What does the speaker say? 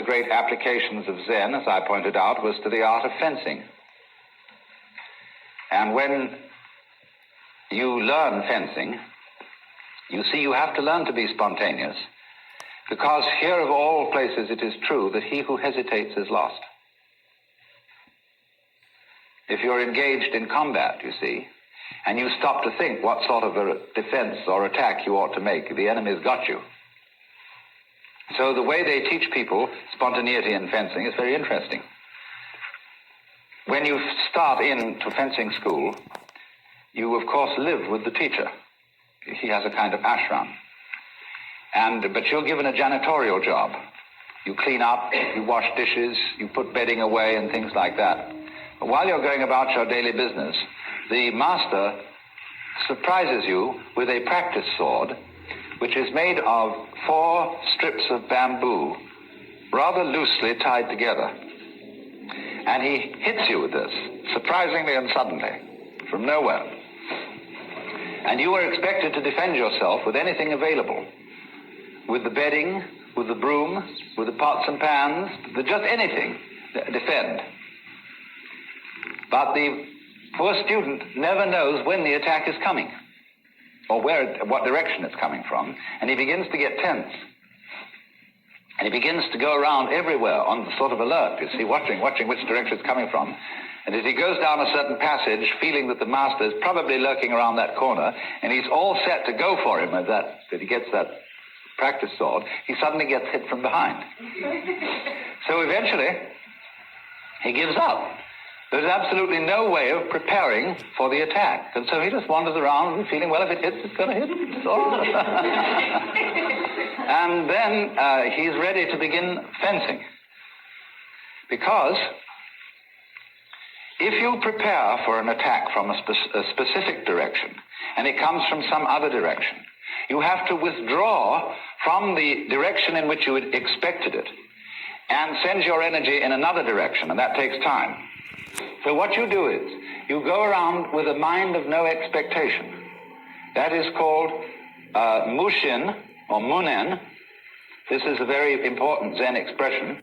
great applications of Zen, as I pointed out, was to the art of fencing. And when you learn fencing, you see you have to learn to be spontaneous, because here of all places it is true that he who hesitates is lost. If you're engaged in combat, you see, and you stop to think what sort of a defense or attack you ought to make, the enemy's got you. So the way they teach people spontaneity in fencing is very interesting. When you start into fencing school, you of course live with the teacher. He has a kind of ashram. But you're given a janitorial job. You clean up, you wash dishes, you put bedding away and things like that. But while you're going about your daily business, the master surprises you with a practice sword, which is made of 4 strips of bamboo, rather loosely tied together. And he hits you with this, surprisingly and suddenly, from nowhere. And you are expected to defend yourself with anything available. With the bedding, with the broom, with the pots and pans, with just anything, defend. But the poor student never knows when the attack is coming, or what direction it's coming from, and he begins to get tense. And he begins to go around everywhere on sort of alert, you see, watching which direction it's coming from. And as he goes down a certain passage, feeling that the master is probably lurking around that corner, and he's all set to go for him as that he gets that practice sword, he suddenly gets hit from behind. So eventually, he gives up. There's absolutely no way of preparing for the attack. And so he just wanders around and feeling, well, if it hits, it's going to hit. It's all right. And then he's ready to begin fencing. Because if you prepare for an attack from a specific direction, and it comes from some other direction, you have to withdraw from the direction in which you had expected it and send your energy in another direction, and that takes time. So what you do is, you go around with a mind of no expectation. That is called mushin, or munen. This is a very important Zen expression.